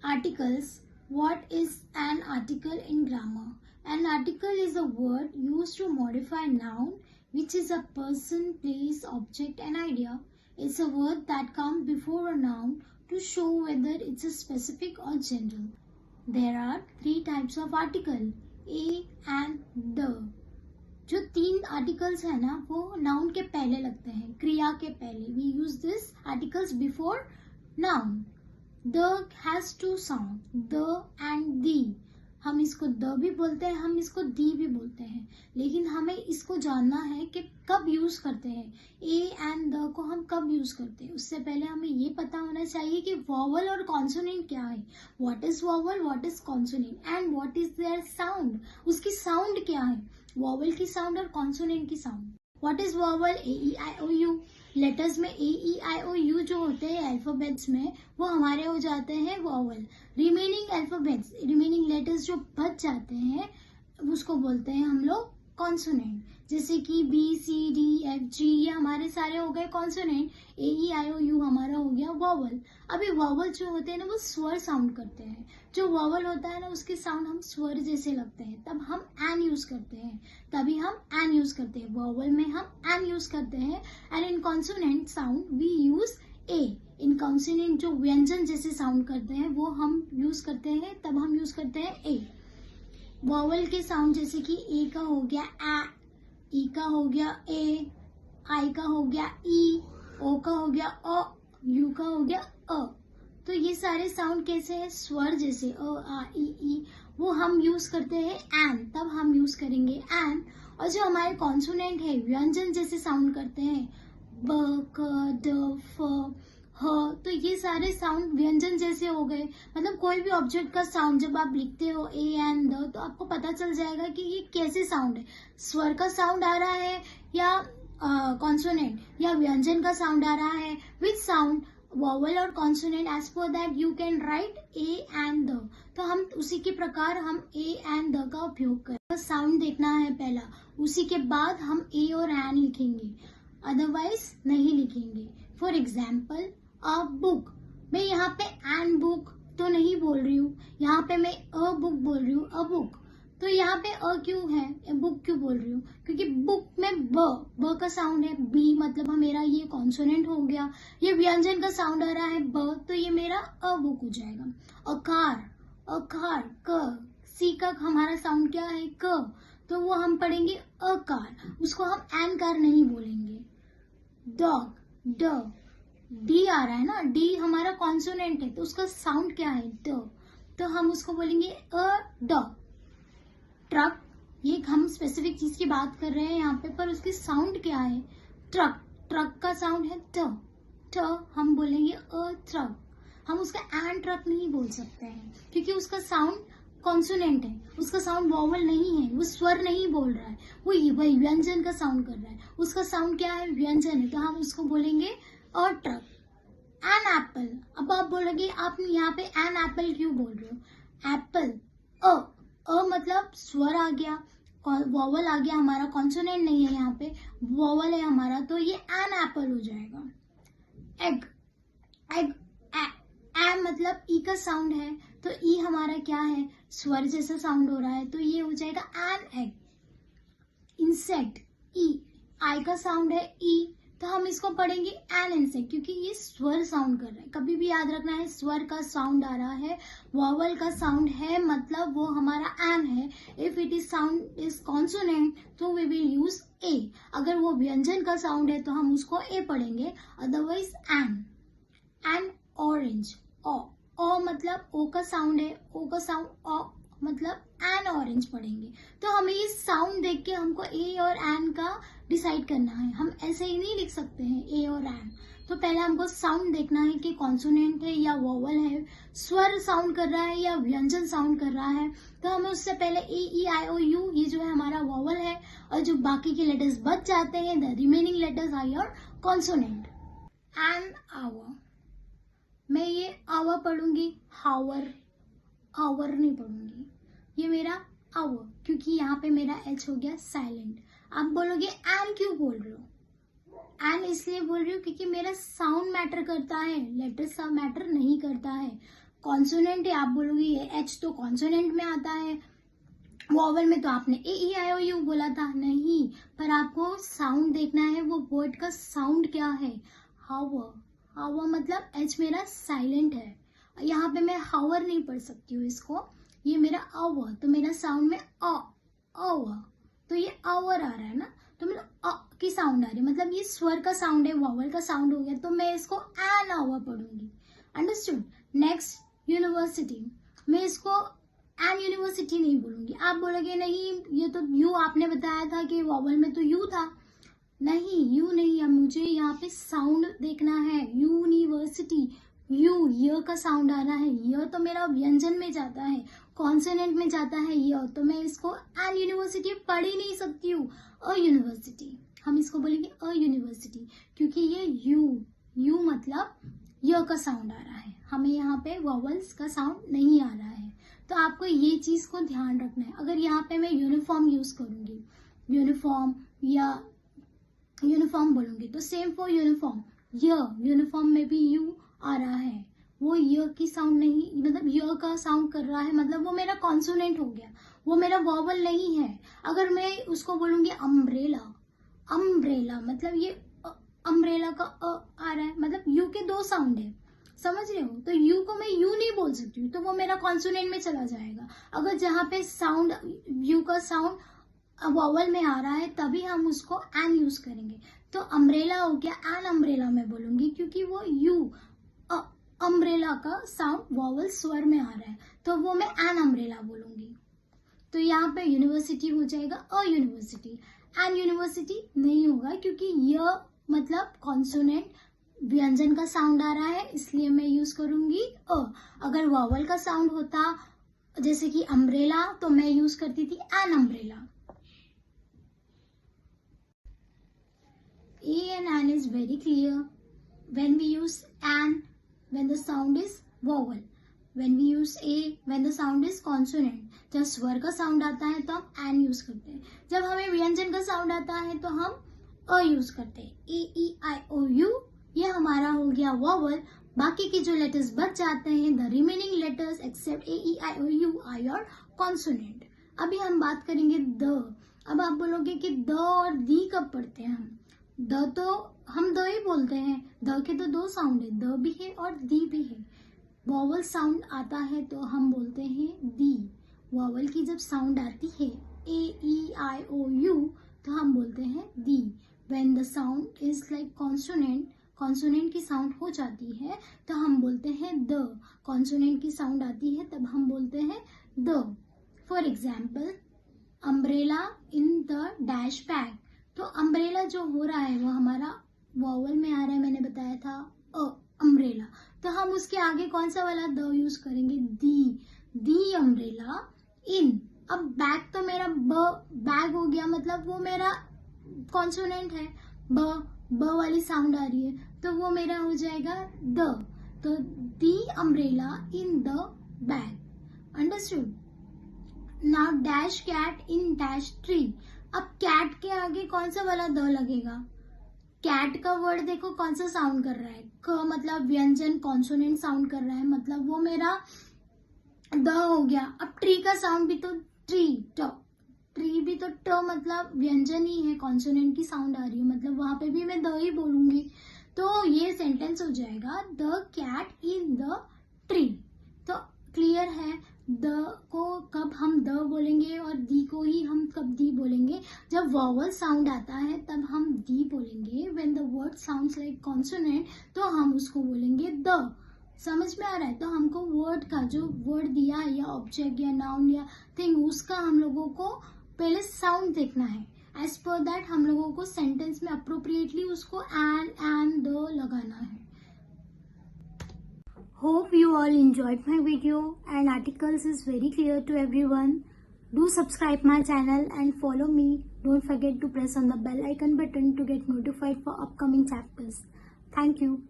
Articles. What is an article in grammar? An article is a word used to modify noun, which is a person, place, object, and idea. It's a word that comes before a noun to show whether it's a specific or general. There are three types of article: a and the. जो तीन articles है ना वो noun के पहले लगते हैं, क्रिया के पहले. We use this articles before noun. The has two sound, the and the. हम इसको द भी बोलते हैं, हम इसको दी भी बोलते हैं, लेकिन हमें इसको जानना है कि कब यूज करते हैं. ए एंड द को हम कब यूज करते हैं, उससे पहले हमें ये पता होना चाहिए कि वॉवल और कॉन्सोनेंट क्या है. What is vowel, what is consonant and what is their sound. उसकी साउंड क्या है, वॉवल की साउंड और कॉन्सोनेंट की sound. What is vowel, A E I O U. Letters में A E I O you जो होते हैं अल्फाबेट्स में, वो हमारे हो जाते हैं vowel. Remaining alphabets, remaining letters जो बच जाते हैं उसको बोलते हैं हम लोग कॉन्सोनेंट. जैसे कि B C D F G, ये हमारे सारे हो गए consonant. A E I O you हमारा हो गया वॉवल. अभी वॉवल जो होते हैं ना वो स्वर साउंड करते हैं. जो वॉवल होता है ना उसके साउंड हम स्वर जैसे लगते हैं, तब हम एन यूज करते हैं. तभी हम एन यूज करते हैं. वॉवल में हम एन यूज करते हैं. And in consonant sound we use a. इन कॉन्सोनेंट जो व्यंजन जैसे साउंड करते हैं वो हम यूज करते हैं, तब हम यूज करते हैं ए. वॉवल के साउंड जैसे कि ए का हो गया ए, ई का हो गया ए, आई का हो गया ई, ओ का हो गया अ, यू का हो गया अ. तो ये सारे साउंड कैसे हैं, स्वर जैसे अ आ ई. वो हम यूज करते हैं एन, तब हम यूज करेंगे एन. और जो हमारे कॉन्सोनेंट है व्यंजन जैसे साउंड करते हैं, ब क ड फ ह, तो ये सारे साउंड व्यंजन जैसे हो गए. मतलब कोई भी ऑब्जेक्ट का साउंड जब आप लिखते हो ए एंड द, तो आपको पता चल जाएगा कि ये कैसे साउंड है. स्वर का साउंड आ रहा है या कॉन्सोनेंट या व्यंजन का साउंड आ रहा है. विच साउंड, वॉवल और consonant. As per that you can write a and the. तो हम उसी के प्रकार हम ए एंड द का उपयोग करें. साउंड देखना है पहला, उसी के बाद हम ए और एन लिखेंगे, अदरवाइज नहीं लिखेंगे. For example a book. मैं यहाँ पे एन बुक तो नहीं बोल रही हूँ, यहाँ पे मैं अ बुक बोल रही हूँ, अ बुक. तो यहाँ पे अ क्यों है, बुक क्यों बोल रही हूँ, क्योंकि बुक में ब का साउंड है. बी मतलब मेरा ये कॉन्सोनेंट हो गया. ये व्यंजन का साउंड आ रहा है ब, तो ये मेरा अ बुक हो जाएगा. अकार, अकार क. सी का हमारा साउंड क्या है क, तो वो हम पढ़ेंगे अकार, उसको हम एन कार नहीं बोलेंगे. डॉग, ड. डी आ रहा है ना, डी हमारा कॉन्सोनेंट है तो उसका साउंड क्या है ड, तो हम उसको बोलेंगे अ ड. ट्रक, ये हम स्पेसिफिक चीज की बात कर रहे हैं यहाँ पे, पर उसकी साउंड क्या है ट्रक. ट्रक का साउंड है ट, ट हम बोलेंगे अ ट्रक. हम उसका एन ट्रक नहीं बोल सकते हैं क्योंकि उसका साउंड कॉन्सोनेंट है, उसका साउंड वॉवल नहीं है, वो स्वर नहीं बोल रहा है, वो वही व्यंजन का साउंड कर रहा है. उसका साउंड क्या है व्यंजन है, तो हम उसको बोलेंगे अ ट्रक. An apple. अब आप बोलोगे आप यहाँ पे एन एप्पल क्यों बोल रहे हो. एप्पल अ मतलब स्वर आ गया, वॉवल आ गया हमारा, कॉन्सोनेंट नहीं है यहाँ पे, वॉवल है हमारा, तो ये एन एप्पल हो जाएगा. एग, एग ए मतलब ई का साउंड है, तो ई हमारा क्या है स्वर जैसा साउंड हो रहा है, तो ये हो जाएगा एन एग. इंसेक्ट, ई, आई का साउंड है ई, तो हम इसको पढ़ेंगे एन इंसेक्ट, क्योंकि ये स्वर साउंड कर रहा है. कभी भी याद रखना है, स्वर का साउंड आ रहा है, वॉवल का साउंड है, मतलब वो हमारा एन है. If it is sound is consonant तो वी विल यूज ए. अगर वो व्यंजन का साउंड है तो हम उसको ए पढ़ेंगे, अदरवाइज एन. एन ऑरेंज, ओ मतलब ओ का साउंड है, ओ का साउंड ओ मतलब एन ऑरेंज पढ़ेंगे. तो हमें ये साउंड देख के हमको ए और एन का डिसाइड करना है. हम ऐसे ही नहीं लिख सकते हैं ए और एन. तो पहले हमको साउंड देखना है कि कॉन्सोनेंट है या वॉवल है, स्वर साउंड कर रहा है या व्यंजन साउंड कर रहा है. तो हमें उससे पहले ए ई आई ओ यू, ये जो है हमारा वॉवल है, और जो बाकी के लेटर्स बच जाते हैं the remaining letters are your consonant. An hour, मैं ये आवर पढ़ूंगी, हावर आवर नहीं पढ़ूंगी. ये मेरा आवर, क्योंकि यहाँ पे मेरा एच हो गया साइलेंट. आप बोलोगे एन क्यों बोल रहे हो, एन इसलिए बोल रही हूँ क्योंकि मेरा साउंड मैटर करता है, लेटर सा मैटर नहीं करता है. कॉन्सोनेंट है, आप बोलोगे ये एच तो कॉन्सोनेंट में आता है, वॉवल में तो आपने ए ई आई ओ यू बोला था, नहीं, पर आपको साउंड देखना है, वो वर्ड का साउंड क्या है, हावर, हावर मतलब एच मेरा साइलेंट है, यहाँ पे मैं हावर नहीं पढ़ सकती हूँ इसको, ये मेरा आवर, तो मेरा साउंड में आवर, तो ये आवर आ रहा है ना, तो मेरा की साउंड आ रही है, मतलब ये स्वर का साउंड है, वॉवल का साउंड हो गया, तो मैं इसको एन आवर पढ़ूंगी, अंडरस्टूड। नेक्स्ट यूनिवर्सिटी, मैं इसको एन यूनिवर्सिटी नहीं बोलूंगी, आप बोलोगे नहीं ये तो यू आपने बताया था कि वॉवल में तो यू था, नहीं यू नहीं है, मुझे यहाँ पे साउंड देखना है, यूनिवर्सिटी, यू य का साउंड आ रहा है, य तो मेरा व्यंजन में जाता है, कॉन्सोनेंट में जाता है य, तो मैं इसको एन यूनिवर्सिटी पढ़ ही नहीं सकती हूँ, अ यूनिवर्सिटी, हम इसको बोलेंगे अ यूनिवर्सिटी, क्योंकि ये यू मतलब य का साउंड आ रहा है, हमें यहाँ पे वॉवल्स का साउंड नहीं आ रहा है, तो आपको ये चीज को ध्यान रखना है। अगर यहाँ पे मैं यूनिफॉर्म यूज करूंगी, यूनिफॉर्म या यूनिफॉर्म बोलूंगी, तो सेम फॉर यूनिफॉर्म, यूनिफॉर्म में भी यू आ रहा है, वो य की साउंड नहीं, मतलब य का साउंड कर रहा है, मतलब वो मेरा कॉन्सोनेंट हो गया, वो मेरा वॉवल नहीं है। अगर मैं उसको बोलूंगी अम्ब्रेला, अम्ब्रेला मतलब ये अम्ब्रेला का आ रहा है, मतलब यू के दो साउंड है, समझ रहे हो, तो यू को मैं यू नहीं बोल सकती हूँ, तो वो मेरा कॉन्सोनेंट में चला जाएगा। अगर जहाँ पे साउंड यू का साउंड वॉवल में आ रहा है तभी हम उसको एन यूज करेंगे, तो अम्ब्रेला हो गया, एन अम्ब्रेला में बोलूंगी, क्योंकि वो यू अम्ब्रेला का साउंड वॉवल स्वर में आ रहा है, तो वो मैं एन अम्ब्रेला बोलूंगी। तो यहाँ पे यूनिवर्सिटी हो जाएगा अ यूनिवर्सिटी, एन यूनिवर्सिटी नहीं होगा, क्योंकि य मतलब कॉन्सोनेंट व्यंजन का साउंड आ रहा है, इसलिए मैं यूज करूंगी अ। अगर वॉवल का साउंड होता जैसे कि अम्ब्रेला, तो मैं यूज करती थी an umbrella. A and an is very clear when we use an when the sound is vowel, when we use a when the sound is consonant। जब स्वर का साउंड आता है तो हम एन यूज करते हैं, जब हमें व्यंजन का साउंड आता है तो हम अ यूज करते हैं, ए ई आई ओ यू, ये हमारा हो गया वॉवल। बाकी के जो लेटर्स बच जाते हैं, the remaining letters except A E I O U are your consonant. अभी हम बात करेंगे द। अब आप बोलोगे कि द और दी कब पढ़ते हैं हम, द तो हम द ही बोलते हैं, द के तो दो साउंड है, द भी है और दी भी है। वॉवल साउंड आता है तो हम बोलते हैं दी, वॉवल की जब साउंड आती है ए ई आई ओ यू तो हम बोलते हैं the. When the sound is like consonant, consonant की साउंड हो जाती है तो हम बोलते हैं द, कॉन्सोनेंट की साउंड आती है तब हम बोलते हैं the. For example umbrella in the dash bag, तो अम्ब्रेला जो हो रहा है वो हमारा वॉवल में आ रहा है, मैंने बताया था अम्ब्रेला, तो हम उसके आगे कौन सा वाला द यूज करेंगे, दी अम्ब्रेला इन। अब बैग तो मेरा बैग हो गया, मतलब वो मेरा कॉन्सोनेंट है, ब वाली साउंड आ रही है, तो वो मेरा हो जाएगा द, तो the umbrella in the bag, understood. Now dash cat in dash tree, अब कैट के आगे कौन सा वाला द लगेगा, कैट का वर्ड देखो कौन सा साउंड कर रहा है, क मतलब व्यंजन कॉन्सोनेंट साउंड कर रहा है, मतलब वो मेरा द हो गया। अब ट्री का साउंड भी तो ट्री भी तो ट मतलब व्यंजन ही है, कॉन्सोनेंट की साउंड आ रही है, मतलब वहां पे भी मैं द ही बोलूंगी, तो ये सेंटेंस हो जाएगा the cat in the tree. तो क्लियर है, द को कब हम द बोलेंगे और दी को ही हम कब दी बोलेंगे, जब वॉवल साउंड आता है तब हम दी बोलेंगे। When the word sounds like consonant तो हम उसको बोलेंगे द। समझ में आ रहा है, तो हमको वर्ड का जो वर्ड दिया है या ऑब्जेक्ट या नाउन या थिंग, उसका हम लोगों को पहले साउंड देखना है, एज पर दैट हम लोगों को सेंटेंस में अप्रोप्रिएटली उसको एंड द लगाना है। Hope you all enjoyed my video and articles is very clear to everyone. Do subscribe my channel and follow me. Don't forget to press on the bell icon button to get notified for upcoming chapters. Thank you.